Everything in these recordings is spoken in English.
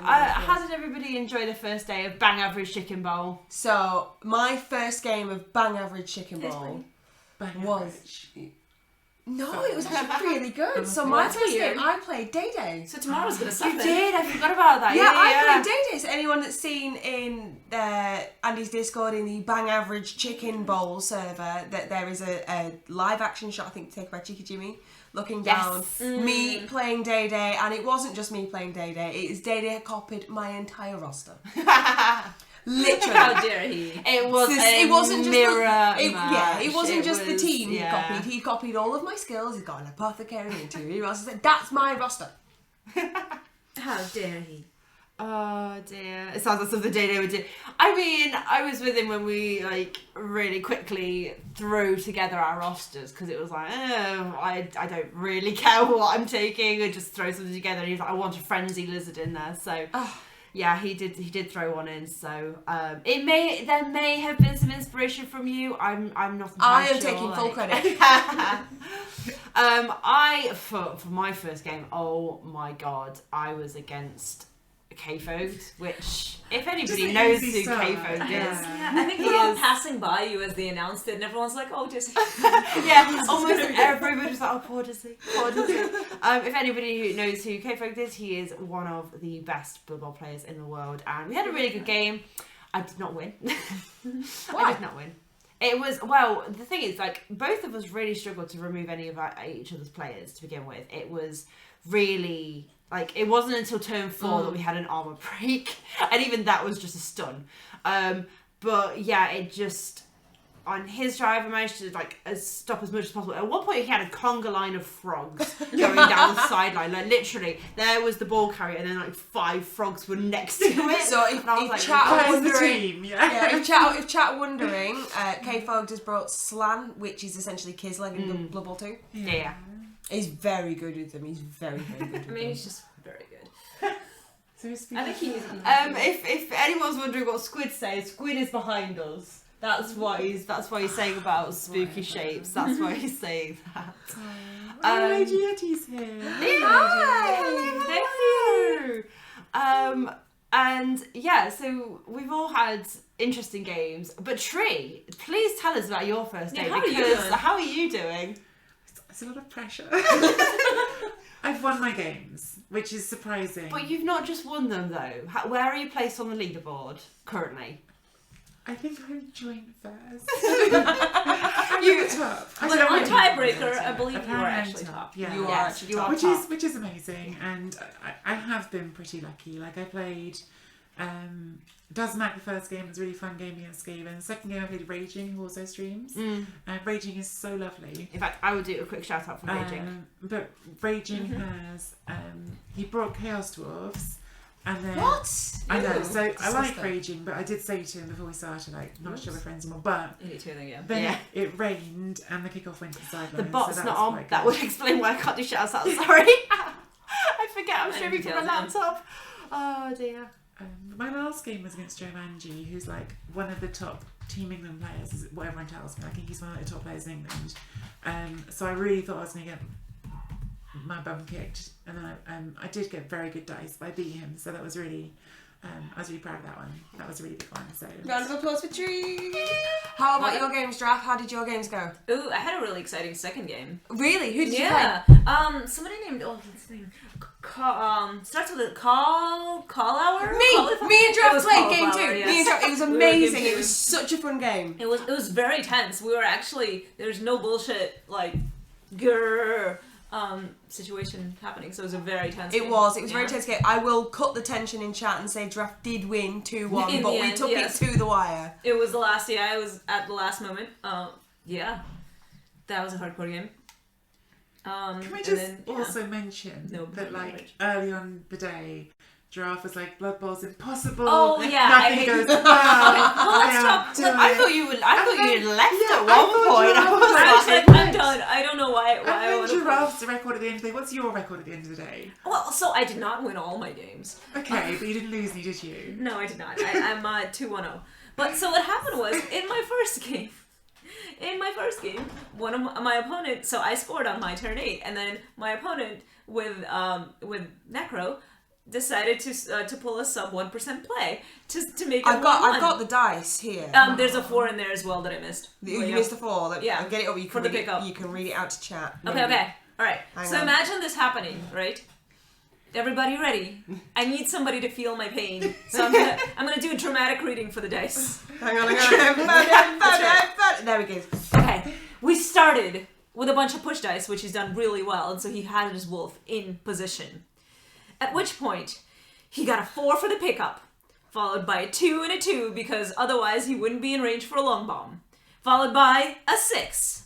how did everybody enjoy the first day of Bang Average Chicken Bowl? So, my first game of Bang Average Chicken Bowl was... No, it was actually really good. So my first game, I played Day Day. So tomorrow's going to suck. You did, I forgot about that. Yeah, I played Day Day. So anyone that's seen in Andy's Discord in the Bang Average Chicken Bowl server, that there is a live action shot, I think, taken by Cheeky Jimmy, looking down, me playing Day Day, and it wasn't just me playing Day Day, it is Day Day had copied my entire roster. Literally. How dare he? It wasn't just the team he copied. He copied all of my skills. He's got an apothecary into it. That's my roster. How dare he? Oh dear. It sounds like something Day would do. I mean, I was with him when we really quickly threw together our rosters because it was like, I don't really care what I'm taking, or just throw something together. And he was like, I want a frenzy lizard in there. So yeah, he did throw one in. So there may have been some inspiration from you. I'm not entirely I am sure, taking full credit. For my first game, oh my god, I was against K-Fogs, which if anybody knows who K-Fogs is, I think they're all passing by you as they announced it, and everyone's like, "Oh, just almost everybody's like, "Oh, poor Dizzy, poor Dizzy." If anybody who knows who K-Fogs is, he is one of the best Blood Bowl players in the world, and we had a really good game. I did not win. I did not win. It was, the thing is, both of us really struggled to remove any of each other's players to begin with. It was really, it wasn't until turn 4 that we had an armor break, and even that was just a stun. But yeah, it just, on his drive, I managed to stop as much as possible. At one point, he had a conga line of frogs going down the sideline. Literally, there was the ball carrier, and then 5 frogs were next to it. So if chat are wondering, if chat are wondering, K-Fogs has brought Slan, which is essentially Kislev in Blood Bowl 2. Yeah. He's very good with them. He's very, very good with them. he's just very good. I think he's... if anyone's wondering what Squid says, Squid is behind us. That's what he's saying about spooky shapes. That's why he's saying that. Lady Yeti's here. Hello. And yeah, so we've all had interesting games. But Tree, please tell us about your first day, how are you doing? It's a lot of pressure. I've won my games, which is surprising. But you've not just won them though. Where are you placed on the leaderboard currently? I think I'm joint first. You're top. On tiebreaker, I believe you are actually top. Yeah. You are actually top. Which is amazing, and I have been pretty lucky. I played Dazmac the first game was a really fun game against Skaven. The second game I played Raging, who also streams. Raging is so lovely. In fact, I will do a quick shout out for Raging. But Raging has he brought Chaos Dwarves. And then, what? I know, so I like Raging, but I did say to him before we started, not sure we're friends anymore, but then it rained and the kickoff went to the sideline. The bot's so not on. That would explain why I can't do shout outs, sorry. I forget I'm streaming from my laptop. Oh dear. My last game was against Joe Manji, who's one of the top Team England players, is what everyone tells me. I think he's one of the top players in England. So I really thought I was going to get my bum kicked, and then I did get very good dice, but I beat him, so that was really I was really proud of that one. That was a really big one. So round of applause for Tree. How about your games, Draft? How did your games go? Ooh, I had a really exciting second game. Really? Who did you play? Somebody named what's his name? Starts with a call hour. Me and Draft played game 2. Yes. Me and Draft. It was amazing. It was such a fun game. It was very tense. We were actually there's no bullshit grrr. Situation happening, so it was a very tense game. It was a very tense game. I will cut the tension in chat and say Draft did win 2-1, but we took it to the wire. It was the last, it was at the last moment. That was a hardcore game. Can we just also mention that early on the day, Giraffe was Blood Bowl's impossible. Oh yeah, nothing goes well. Let's stop. I thought you had left at one point. I was like, I'm done. I don't know why. And then Giraffe's record at the end of the day. What's your record at the end of the day? Well, so I did not win all my games. Okay, but you didn't lose any, did you? No, I did not. I'm 2-1-0. But so what happened was in my first game, one of my opponent. So I scored on my turn 8, and then my opponent with Necro decided to pull a sub 1% play to make it I've 1-1. got the dice here. There's a 4 in there as well that I missed. You Well, missed the 4. Yeah. I'll get it over. You For can the read pickup. it. You can read it out to chat. Okay. All right. Hang So on. imagine this happening, right? Everybody ready? I need somebody to feel my pain. So I'm gonna do a dramatic reading for the dice. Hang on. There we go. Okay. We started with a bunch of push dice, which he's done really well, and so he had his wolf in position. At which point, he got a 4 for the pickup, followed by a 2 and a 2, because otherwise he wouldn't be in range for a long bomb. Followed by a 6,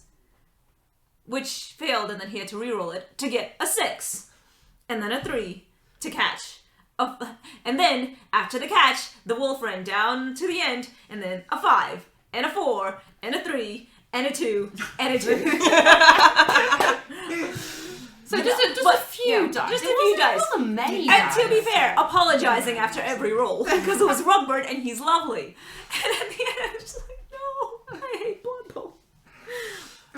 which failed, and then he had to reroll it to get a 6. And then a 3 to catch. And then, after the catch, the wolf ran down to the end, and then a 5, and a 4, and a 3, and a 2, and a 2. So just a few dice. Just a few dice. It wasn't many And dice. to be fair, apologizing after every roll, because it was Rugbert and he's lovely. And at the end, I was just like, no, I hate Blood Bowl.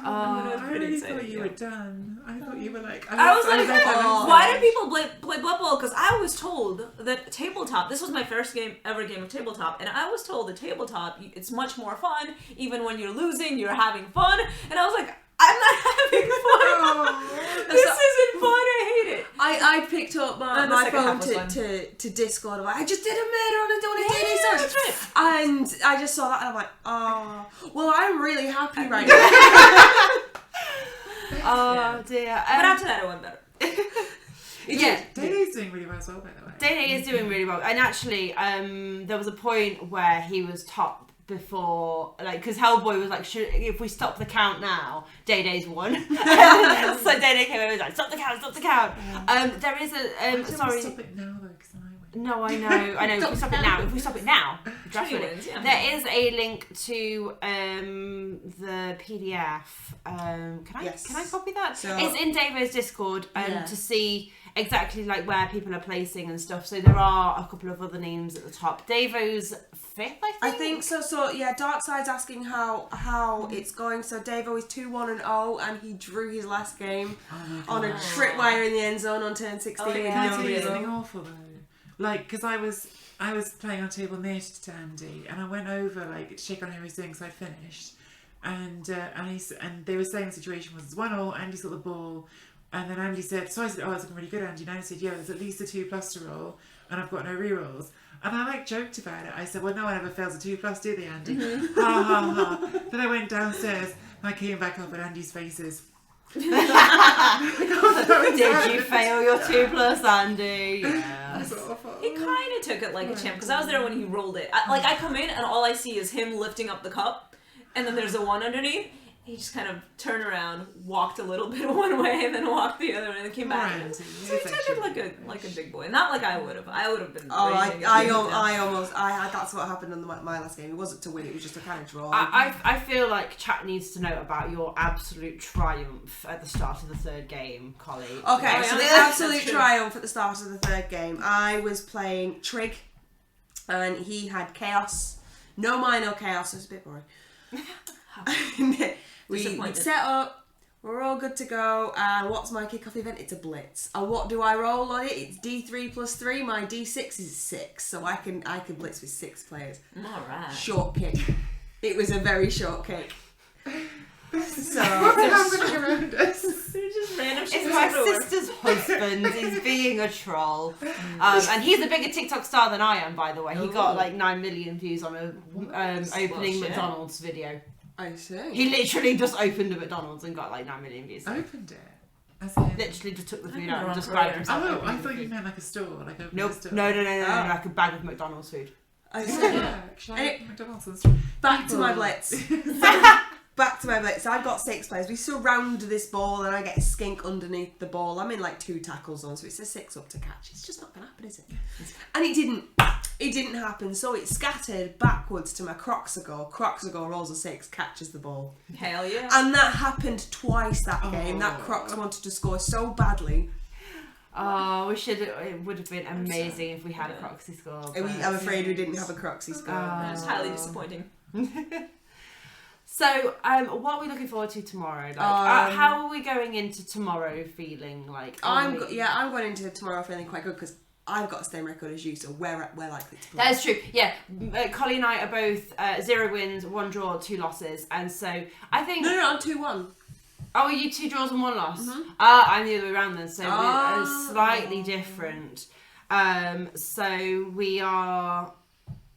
I really excited, thought you yeah. were done. I thought you were like. I was like, oh, why do people play Blood Bowl? Because I was told that tabletop, this was my first game of tabletop, and I was told that tabletop, it's much more fun. Even when you're losing, you're having fun. And I was like, I'm not having fun. This isn't fun. I hate it. I picked up And the my second half phone was to Discord. I'm like, I just did a murder on a Donut Daily Yeah, Source. that's right. And I just saw that and I'm like, oh, well, I'm really happy right now. Oh dear. But after that, it went better. Yeah. Day's doing really well as well, by the way. Day is doing really well, and actually, there was a point where he was top before, like, because Hellboy was like, if we stop the count now, Day's won. So Day came over and was like, stop the count. There is a sorry. Stop it now though, because then I win. No, I know. If we stop it now, He wins, yeah. there is a link to the PDF. Yes. Can I copy that? So- It's in Davo's Discord Yeah. to see exactly like where people are placing and stuff. So there are a couple of other names at the top. Davo's 5th, I think so. So yeah, Darkside's asking how it's going. So Davo is 2-1-0, and he drew his last game on a tripwire in the end zone on turn 16. Oh, yeah. with Can I no tell you reason. something awful though? Like, because I was playing on table near to Andy, and I went over like to check on how he's doing because I finished, and they were saying the situation was 1-1. Andy's got the ball, and then Andy said, so I said, oh, it's looking really good, Andy. And Andy said, yeah, there's at least a 2+ to roll, and I've got no rerolls. And I like joked about it. I said, well, no one ever fails a 2+, do they, Andy? Ha ha ha. Then I went downstairs and I came back up and Andy's faces. Did you fail your 2+, Andy? Yeah. He kind of took it like a champ, because I was there when he rolled it. I come in and all I see is him lifting up the cup, and then there's a 1 underneath. He just kind of turned around, walked a little bit one way, and then walked the other way, and then came back. Right. So he took it like a big boy, not like I would have. I would have been. Oh, raging I at almost that's what happened on my last game. It wasn't to win; it was just a kind of draw. I feel like chat needs to know about your absolute triumph at the start of the 3rd game, colleague. Okay, Oh, so yeah, the that's absolute true. triumph at the start of the 3rd game. I was playing Trig, and he had Chaos. No mine or Chaos, so it's a bit boring. we Disappointed. set up, we're all good to go, and what's my kickoff event? It's a blitz. And what do I roll on it? It's D3 plus 3, my D6 is 6, so I can blitz with 6 players. All right. Short kick. It was a very short kick. So happening around us? They're just random shit It's my everywhere. sister's husband. He's being a troll. And he's a bigger TikTok star than I am, by the way. He got like 9 million views on a opening shit. McDonald's video. I see. He literally just opened a McDonald's and got like 9 million views. Opened it. As in, Literally just took the food I out and wrong described career. himself. oh, opening I the thought you food. meant like a store, like opening Nope. a store. No, Oh. like a bag of McDonald's food. I see. Yeah, actually, Any- McDonald's and stuff. Back to my blitz. Back to my blitz. I've got 6 players. We surround this ball and I get a skink underneath the ball. I'm in like 2 tackles on, so it's a 6 up to catch. It's just not going to happen, is it? And it didn't. It didn't happen. So it scattered backwards to my Croxago. Croxago rolls a 6, catches the ball. Hell yeah. And that happened twice that game. That Crocs wanted to score so badly. Oh, it would have been amazing if we had a Croxy score. I'm afraid we didn't have a Croxy score. That was highly disappointing. So, what are we looking forward to tomorrow? Like, how are we going into tomorrow feeling like? I'm going into tomorrow feeling quite good because I've got the same record as you, so we're likely to play. That is true. Yeah, Collie and I are both 0 wins, 1 draw, 2 losses, and so I think. No, I'm 2-1. Oh, are you 2 draws and 1 loss? I'm the other way around then, so we're slightly different. So we are.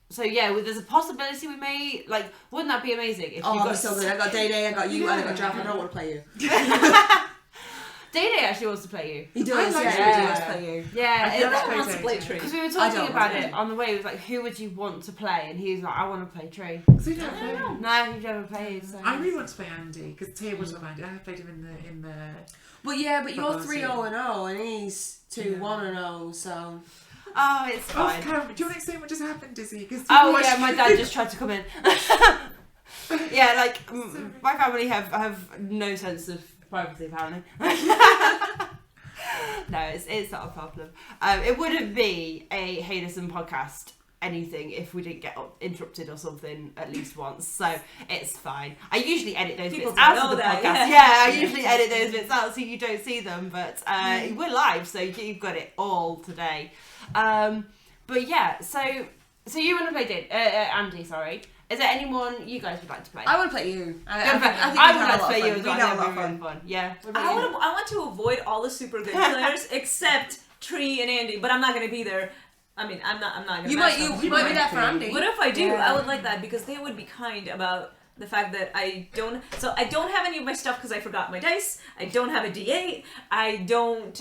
So yeah, there's a possibility we may Wouldn't that be amazing if you got? So good. I got Day, I got you, and I got Draft. I don't want to play you. Day actually wants to play you. He does. I like He Day. wants to play you. Yeah, He wants to play Tree. because we were I talking don't about want it to. on the way. It was like, who would you want to play? And he was like, I want to play Tree. So you don't play. No, you've never played. So. I really want to play Andy because Tia was with Andy. I played him in the. But you're Football 3-0-0, and he's 2-1-0. So. Oh, it's Oh, fine. Cam, do you want to explain what just happened, Dizzy? Oh yeah, my dad just tried to come in. Yeah, my family have no sense of privacy apparently. No, it's not a problem. It wouldn't be a Haderson podcast anything if we didn't get interrupted or something at least once, so it's fine. I usually edit those People bits out don't of the know podcast. that, Yeah, I usually edit those bits out so you don't see them, but we're live, so you've got it all today. But yeah, so you want to play Andy, sorry. Is there anyone you guys would like to play? I want to play you. I would like to play you as well. That'd be really fun. Yeah. I want to avoid all the super good players except Tree and Andy, but I'm not going to be there. I mean, I'm not going to. You might be there for Andy. What if I do? Yeah. I would like that because they would be kind about the fact that I don't have any of my stuff because I forgot my dice. I don't have a D8. I don't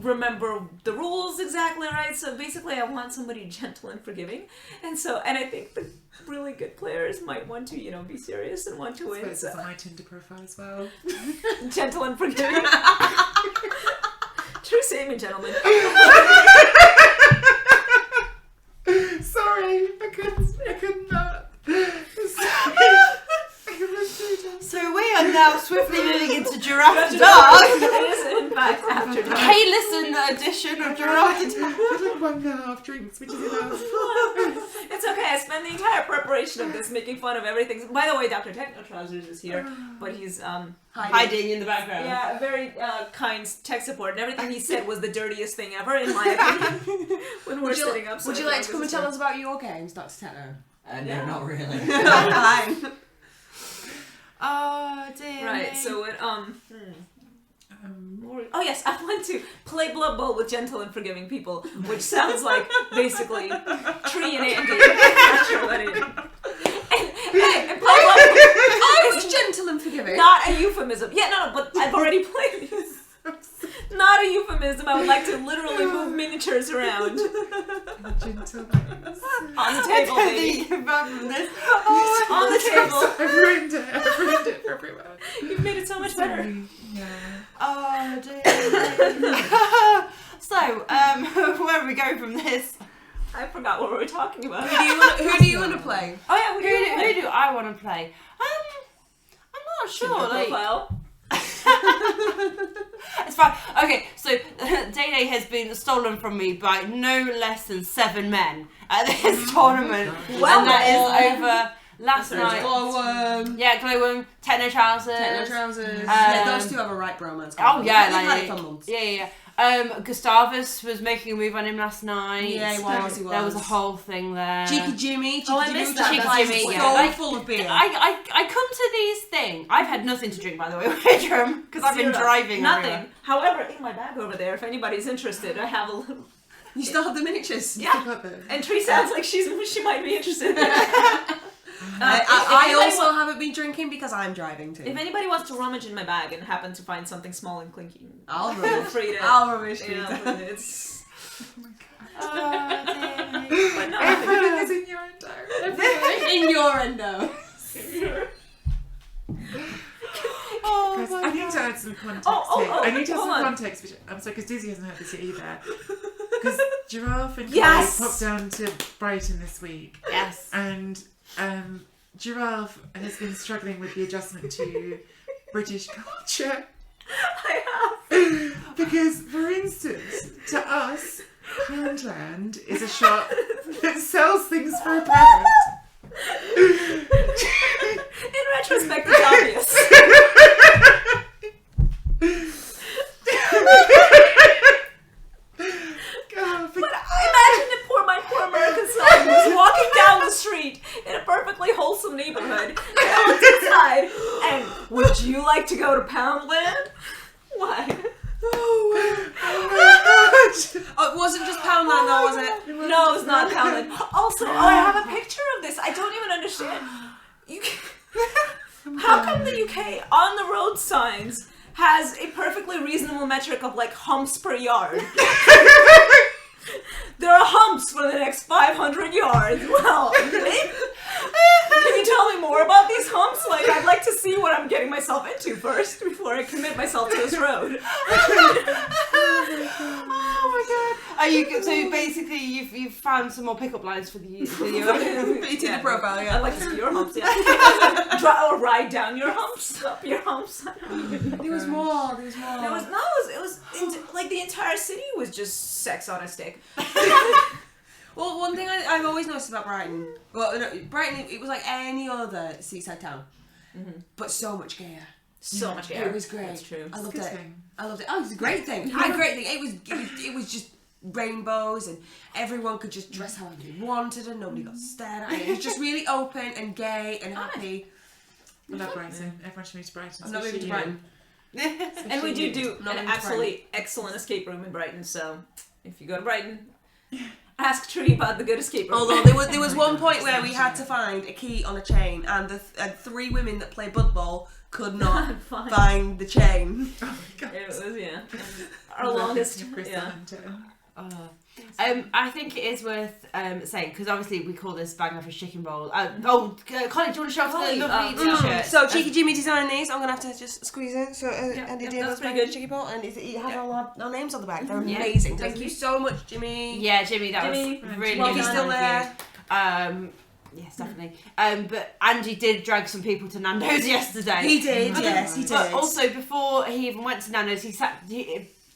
remember the rules exactly right. So basically, I want somebody gentle and forgiving, and I think the really good players might want to, be serious and want to win. It's on my Tinder profile as well. Gentle and forgiving. True saying, gentlemen. Sorry, I could not. So we are now swiftly moving into Giraffe Dog. It is in fact after dark. Hey, listen, edition of Giraffe Dog. I had 1.5 drinks, which is enough. It's okay. I spent the entire preparation of this making fun of everything. By the way, Dr. Techno Trousers is here, but he's Hiding in the background. yeah, very kind tech support, and everything he said was the dirtiest thing ever, in my opinion. When we're sitting up. Would you like to come and tell us about your games, Dr. Techno? No, not really. Fine. Oh dear. Right. me. So it oh yes, I want to play Blood Bowl with gentle and forgiving people, which sounds like basically Tree and Andy. Not sure what it is. And play Blood Bowl. I was gentle and forgiving. Not a euphemism. Yeah, no, but I've already played this. Not a euphemism. I would like to literally move miniatures around Gentle. on the I table, don't baby. think you're back from this. On the table. I've ruined it. I've ruined it for everyone. You've made it so much better. Yeah. Oh dear. So, where are we going from this? I forgot what we were talking about. Who do you want to play? Oh yeah, we Who do I want to play? I'm not sure. Profile. It's fine. Okay, so Day has been stolen from me by no less than 7 men at this tournament, Well, and that is over last night. Glowworm. Yeah, Glowworm, Techno Trousers. Techno Trousers. Yeah, those two have a right bromance. Oh yeah, They've had it for months. yeah. Gustavus was making a move on him last night. Yeah, he was. There was a whole thing there. Cheeky Jimmy. Oh, I missed that. Cheeky Cheeky Jimmy. Jimmy, So yeah. Like, full of beer. I come to these things. I've had nothing to drink, by the way, Widram, because I've been Zero. driving. Nothing. everywhere. However, in my bag over there, if anybody's interested, I have a little. You still have the miniatures. Yeah. Got them. And Tree sounds like she might be interested. I also haven't been drinking because I'm driving too. If anybody wants to rummage in my bag and happen to find something small and clinky, I'll feel rubbish. free to. I'll rubbish you. It's. Oh, dear me. But no, Everything is in your entire. In your endo. Oh, Guys, my I need God. to add some context Oh, here. I need to add hold some on. context, which I'm sorry, because Dizzy hasn't heard this yet either. Because Giraffe and Yes! Chloe popped down to Brighton this week, Yes. and Giraffe has been struggling with the adjustment to British culture. I have. Because, for instance, to us, Poundland is a shop that sells things for a pound. In retrospect, it's obvious. God, street in a perfectly wholesome neighborhood. And I looked inside, and would you like to go to Poundland? Why? Oh, it wasn't just Poundland though, was it? No, it's not Poundland. Also, I have a picture of this. I don't even understand. How come the UK on the road signs has a perfectly reasonable metric of like humps per yard? There are humps for the next 500 yards. Well, maybe. Can you tell me more about these humps? Like, I'd like to see what I'm getting myself into first before I commit myself to this road. Oh my god! So basically, you've found some more pickup lines for the For you to the profile, I'd yeah. like to see your humps, yeah. Or ride down your humps, up your humps. There was more. It was like the entire city was just sex on a stick. Well, one thing I've always noticed about Brighton, Brighton, it was like any other seaside town, but so much gayer. So much air. It was great. That's true. I loved Good it. thing. I loved it. Oh, it was a great thing. It was just rainbows, and everyone could just dress however they wanted, and nobody got stared at. It was just really open and gay and happy. I love Brighton. Everyone should move to Brighton. I'm not moving to Brighton. And we do Not an in absolutely excellent escape room in Brighton, so if you go to Brighton, ask Tree about the good escape room. Although there was one point where we had to find a key on a chain, and the three women that play Bud Ball could not find the chain. Oh my god. It was, our longest, I think it is worth saying, because obviously we call this Bang Average Chicken Bowl. Colin, do you want to show off the lovely t-shirt? So Cheeky Jimmy designed these. I'm gonna have to just squeeze it. So Andy that's Davo's pretty Bang good. Chicken Bowl, and it has all our names on the back. They're Yeah. amazing. Thank you so much, Jimmy. Yeah, Jimmy, that Jimmy, was really well nice. He's still of there. you. Yes, definitely. But Andy did drag some people to Nando's yesterday. He did, yes, he did. But also, before he even went to Nando's, he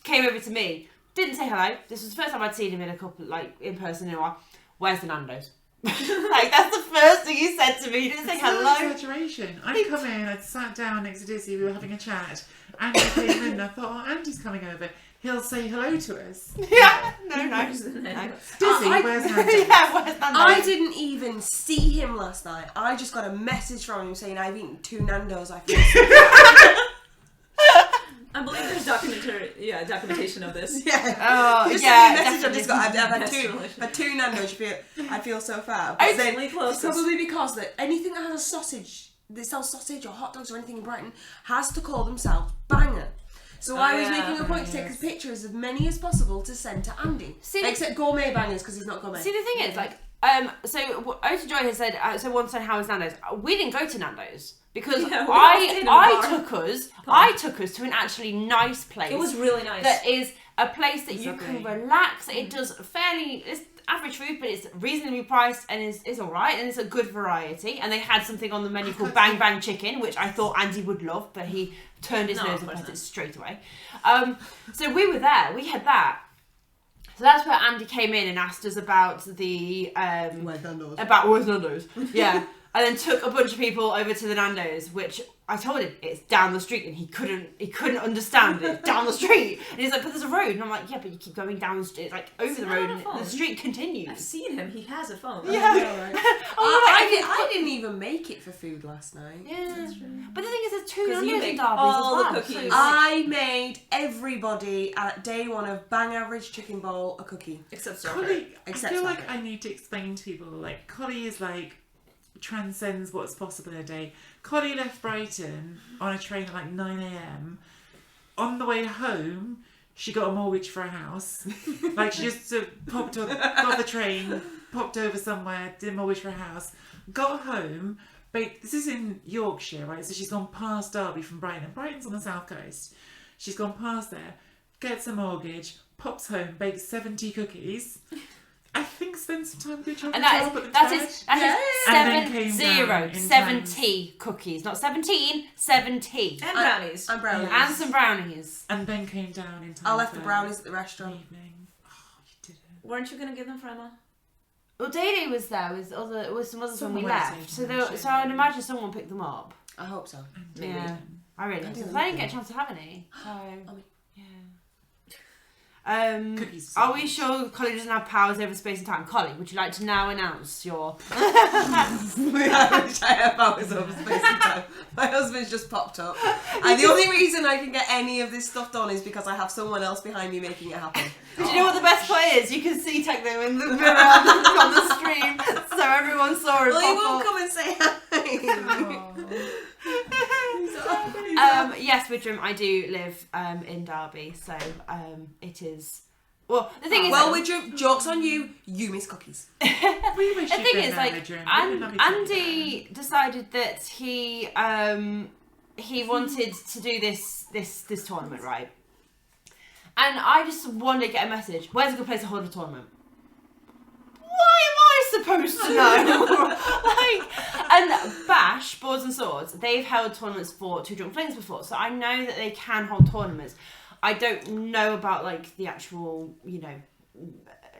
came over to me. Didn't say hello. This was the first time I'd seen him in a couple, in person in a while. Where's the Nando's? That's the first thing he said to me. He didn't say hello. No exaggeration. I'd come in, I'd sat down next to Dizzy, we were having a chat. Andy came in, and I thought, oh, Andy's coming over. He'll say hello to us. Yeah, no. Dizzy, where's Nando's? Yeah, where's Nando's? I didn't even see him last night. I just got a message from him saying I've eaten 2 Nando's. I feel so bad. I believe there's documentation of this. Yeah. Oh, Just yeah, sent me a message. I've just got. I've had Definitely. two Nando's. I feel so fat. I But then really it's close. probably because that anything that has a sausage, they sell sausage or hot dogs or anything in Brighton, has to call themselves Banger. So I was making a point to take pictures of many as possible to send to Andy. Except gourmet bangers because he's not gourmet. See, the thing is, so Ota Joy has said, so one said, how is Nando's? We didn't go to Nando's. Because I took us to an actually nice place. It was really nice. That is a place that you can relax. It does it's average food, but it's reasonably priced and is alright, and it's a good variety. And they had something on the menu called Bang Bang Chicken, which I thought Andy would love, but he turned his nose up at it straight away. So we were there, we had that. So that's where Andy came in and asked us about the where's Nando's. Yeah. And then took a bunch of people over to the Nando's, which I told him it's down the street, and he couldn't understand it. Down the street, and he's like, "But there's a road," and I'm like, "Yeah, but you keep going down the street, like over the road, and the street continues." I've seen him. He has a phone. Yeah. I didn't even make it for food last night. Yeah. But the thing is, there's 2 Nando's you in make Derby all as well. the cookies. I made everybody at day 1 of Bang Average Chicken Bowl a cookie. Except strawberry. Collie, I feel like I need to explain to people, Collie is transcends what's possible in a day. Collie left Brighton on a train at 9 a.m. On the way home, she got a mortgage for a house. She just got the train, popped over somewhere, did a mortgage for a house, got home. This is in Yorkshire, right? So she's gone past Derby from Brighton. And Brighton's on the south coast. She's gone past there, gets a mortgage, pops home, bakes 70 cookies. I think spend some time with your chocolate. And that is 70 cookies, not 17, 70. And brownies. And brownies. And some brownies. And Ben came down in time. I left the brownies at the restaurant. Evening. Oh, you did it. Weren't you going to give them for Emma? Well, Day was there with some others when we Someone left, else so taken so I'd imagine someone picked them up. I hope so. Yeah, I really did. I didn't get a chance to have any, so yeah. Cookies. Are we sure Collie doesn't have powers over space and time? Collie, would you like to now announce your... I wish I had powers over space and time. My husband's just popped up. And the only reason I can get any of this stuff done is because I have someone else behind me making it happen. Do you know what the best part is? You can see Techno in the mirror on the stream, so everyone saw it. Well, he pop won't up. come and say hi. Yes, Widrum, I do live in Derby, so it is. Well, the thing is, well, Widrum, joke's on you. You miss cookies. We wish the you'd thing been is, there, like, Widrum. We'd love you to be Andy decided that he wanted to do this tournament, right? And I just one day get a message. Where's a good place to hold a tournament? Why am I supposed to know? And Bash, Boards and Swords, they've held tournaments for Two Drunk Flings before, so I know that they can hold tournaments. I don't know about like the actual,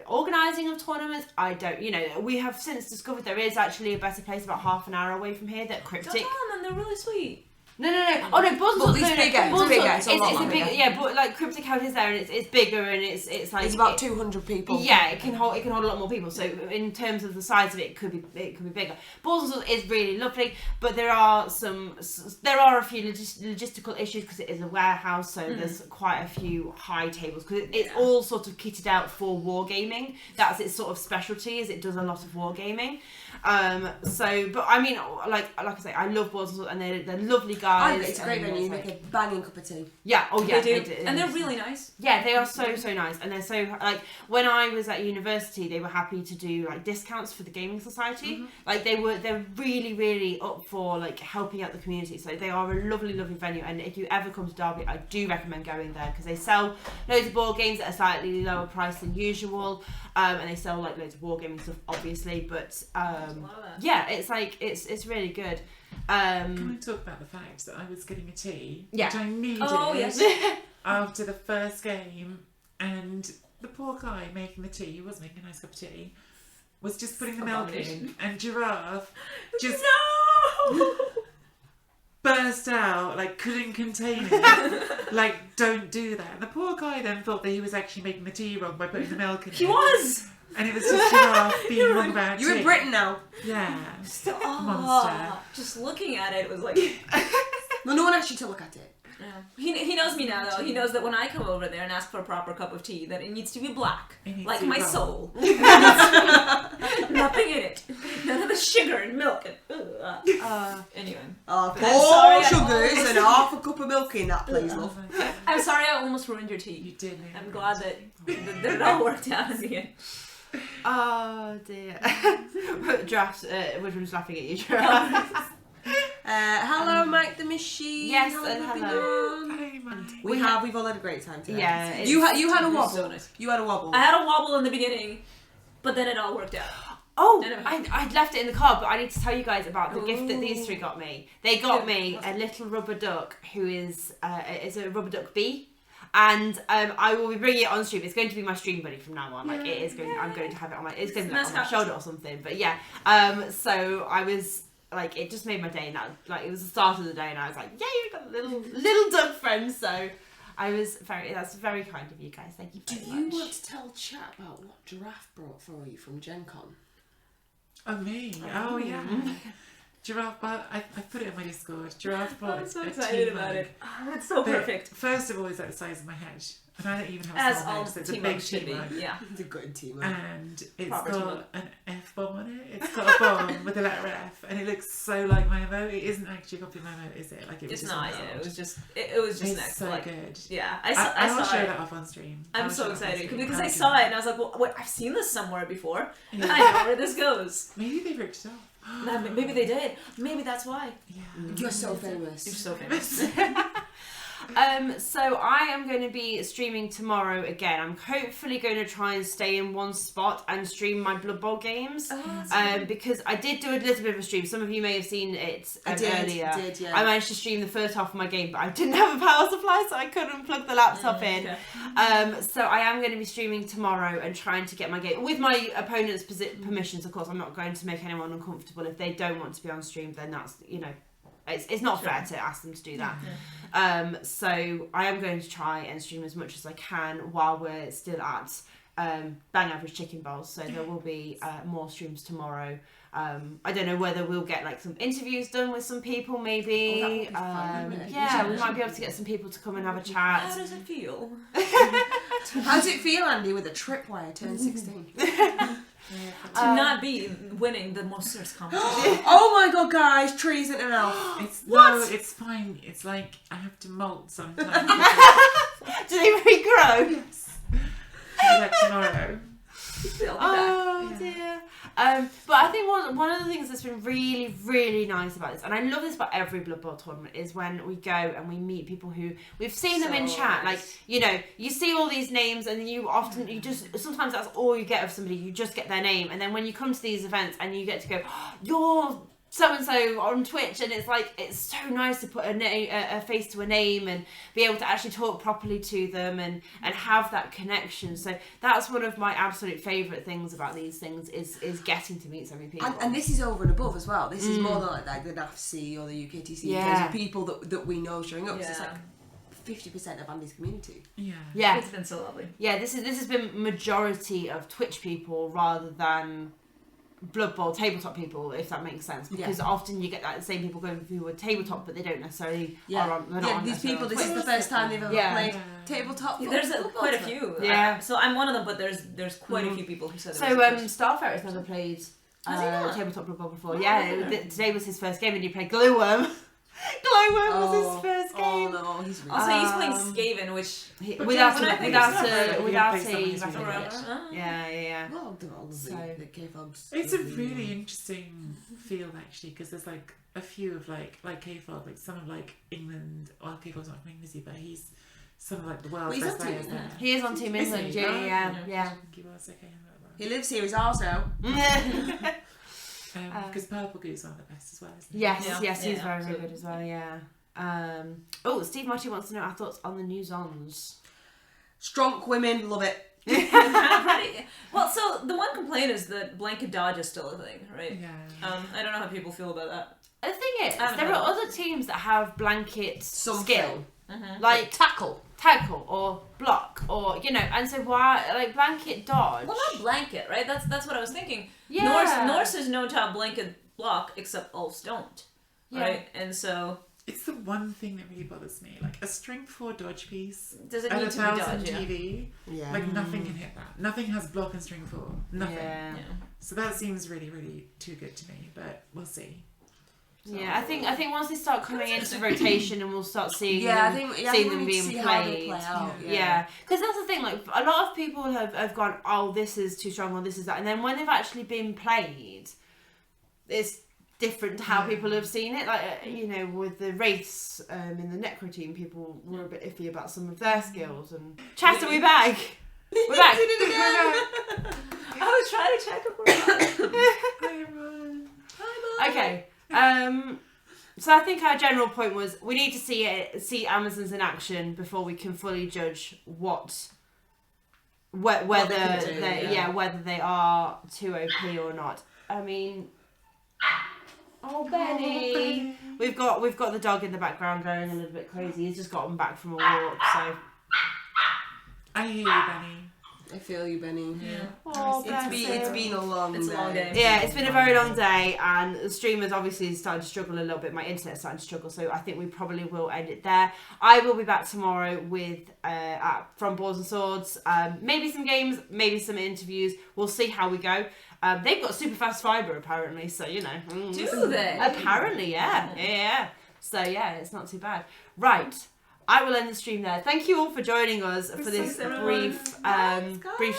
organising of tournaments. I don't, we have since discovered there is actually a better place about half an hour away from here that Cryptic. Don't tell them, they're really sweet. No. Oh no, Boards and Swords. It's bigger. It's a lot bigger. Yeah, but like Cryptic House is there, and it's bigger, and it's like It's about 200 people. Yeah, it can hold a lot more people. So in terms of the size of it, it could be bigger. Balls and Swords is really lovely, but there are a few logistical issues because it is a warehouse. So there's quite a few high tables because it's all sort of kitted out for wargaming. That's its sort of specialty, is it does a lot of wargaming. But I mean, like I say, I love Balls and Swords, and they're lovely guys. It's a great venue. You make a banging cup of tea. Yeah. Oh yeah, They do. And they're really nice. Yeah, they are so nice, and they're so like when I was at university, they were happy to do like discounts for the gaming society. Like they're really up for like helping out the community. So they are a lovely venue, and if you ever come to Derby, I do recommend going there because they sell loads of board games at a slightly lower price than usual, and they sell like loads of wargaming stuff, obviously. But yeah, it's like it's really good. Can we talk about the fact that I was getting a tea, Yeah. which I needed after the first game, and the poor guy making the tea, he was making a nice cup of tea, was just putting the milk in, and Giraffe just burst out, like couldn't contain it, like don't do that. And the poor guy then thought that he was actually making the tea wrong by putting the milk in. He was! And it was just Giraffe being wrong about You're tea. in Britain now. Yeah. Monster. Just looking at it was like... Well, no one asked you to look at it. Yeah. He knows me now, though. He knows that when I come over there and ask for a proper cup of tea, that it needs to be black, like my soul. Nothing in it. None of the sugar and milk. And, anyway. Four sugars and half a cup of milk in that, please, love. I'm sorry I almost ruined your tea. You did. I'm glad that it all worked out in the end. Oh dear. Draft, which one's laughing at you, Draft? Hello, Mike the Machine. Yes, How and have you hello. done? Hey, man. We've all had a great time today. Yeah. You had a wobble. So nice. You had a wobble. I had a wobble in the beginning, but then it all worked out. Oh, Anyway. I left it in the car, but I need to tell you guys about the gift that these three got me. They got me a little rubber duck who is a rubber duck bee. And I will be bringing it on stream. It's going to be my stream buddy from now on. Like it is going. I'm going to have it on my. It's going to be like on my shoulder or something. But yeah. So I was like, it just made my day. Now, like it was the start of the day, and I was like, yeah, you've got a little duck friend. So I was that's very kind of you guys. Thank you very much. Do you want to tell chat about what Giraffe brought for you from Gen Con? Oh, me? Oh, yeah. Giraffe, I put it in my Discord. Giraffe brought I'm so a excited tea about mug. it. Oh, it's so But perfect. First of all, it's like the size of my head. And I don't even have a As small all head, so it's tea a big mugs should tea be. mug. Yeah. It's a good team. And it's Proper tea mug. got an F-bomb on it. It's got a bomb with the letter F. And it looks so like my emote. It isn't actually a copy of my emote, is it? Like it was It's just not. on Yeah, the it was old. just. It was just It's next. so like, good. yeah, I saw will show it. that off on stream. I'm I'll so show it off on excited stream. because I'll I do saw that. it and I was like, well, wait, I've seen this somewhere before. Yeah. I know where this goes. Maybe they ripped it off. Maybe they did. Maybe that's why. Yeah. You're so famous. You're so famous. So I am going to be streaming tomorrow again. I'm hopefully going to try and stay in one spot and stream my Blood Bowl games. Because I did do a little bit of a stream. Some of you may have seen it earlier. I did, yeah. I managed to stream the first half of my game, but I didn't have a power supply, so I couldn't plug the laptop in. Okay. So I am going to be streaming tomorrow and trying to get my game with my opponent's permissions. Of course, I'm not going to make anyone uncomfortable. If they don't want to be on stream, then that's It's not fair to ask them to do that. So I am going to try and stream as much as I can while we're still at Bang Average Chicken Bowls. So there will be more streams tomorrow. I don't know whether we'll get like some interviews done with some people, maybe. Oh, that would be fun, wouldn't it? Yeah, we might be able to get some people to come and have a chat. How does it feel? How does it feel, Andy, with a tripwire turn 16? To not be winning the monsters competition. Oh my god, guys, trees and an elf. No, it's fine. It's like I have to molt sometimes. Do they regrow? Yes. I'll do that tomorrow. Oh dear. But I think one of the things that's been really, really nice about this, and I love this about every Blood Bowl tournament, is when we go and we meet people who we've seen them in chat. nice. Like, you know, you see all these names and you just sometimes that's all you get of somebody. You just get their name, and then when you come to these events and you get to go, oh, you're so and so on Twitch, and it's like it's so nice to put a face to a name and be able to actually talk properly to them and have that connection. So that's one of my absolute favourite things about these things is getting to meet so many people. And this is over and above as well. This is more than like the NAFC or the UKTC in terms of people that we know showing up. So it's like 50% of Andy's community. Yeah, It's been so lovely. yeah. This has been majority of Twitch people rather than Blood Bowl tabletop people, if that makes sense, because often you get that same people going who are tabletop but they don't necessarily are on, they're not on these people, this is the first time they've ever played tabletop. There's quite a few. Yeah. So I'm one of them, but there's quite a few people who said. So Starfair has never played tabletop Blood Bowl before. Today was his first game and he played Glowworm. Glowworm was his first game. Oh no, he's really Also, he's playing Skaven, which without a yeah. Well, they're all the K-Fobs. It's a really interesting feel actually, because there's like a few of like K-Fob, like some of like England. Well, K-Fob's not from England, is he? But he's some of like the world's best players there. He is on Team England. Yeah. He lives here. He's ours now. Because Purple Goose is one of the best as well, isn't he? Yes, he's very, very good as well. Yeah. Steve Marty wants to know our thoughts on the new Zons. Strong women, love it. well, so the one complaint is that blanket dodge is still a thing, right? Yeah. I don't know how people feel about that. The thing is, there are other teams that have blanket skill, like tackle or block, or and so why like blanket dodge? Well, not blanket, right? That's what I was thinking. Yeah. Norse is known to have blanket block, except elves don't, right? And so it's the one thing that really bothers me. Like a strength 4 dodge piece does it at need to be 1,000 dodge? TV, like nothing can hit that. Nothing has block and strength 4. Nothing. Yeah. So that seems really, really too good to me. But we'll see. So, I think once they start coming into rotation and we'll start seeing them being played. Yeah, because that's the thing. Like a lot of people have gone, oh, this is too strong, or this is that, and then when they've actually been played, it's different to how people have seen it. Like with the Wraiths in the Necro team, people were a bit iffy about some of their skills. And chat, are we back? We're back. I was trying to check it. Hi everyone. Okay. So I think our general point was we need to see Amazons in action before we can fully judge whether they are too OP or not. I mean, Benny. We've got the dog in the background going a little bit crazy. He's just gotten back from a walk, so I hear you, Benny. I feel you, Benny. Yeah. Oh, It's been a long day. Yeah, it's been a very long day, and the streamers obviously started to struggle a little bit. My internet's starting to struggle, so I think we probably will end it there. I will be back tomorrow with From Boards and Swords, maybe some games, maybe some interviews. We'll see how we go. They've got super fast fibre apparently, so Do they? Apparently, yeah. So yeah, it's not too bad. Right. I will end the stream there. Thank you all for joining us for this brief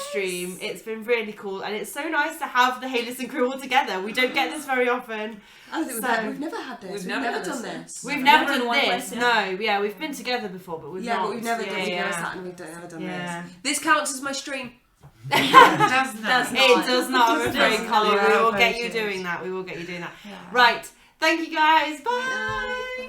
stream. It's been really cool, and it's so nice to have the Hayless and crew all together. We don't get this very often. We've never had this. We've never done this. We've never done this. No, we've been together before, but we've not. But we've never done we've never done this. This counts as my stream. It does not. It does not. I'm afraid, Colin. We will get you doing that. Right. Thank you guys. Bye.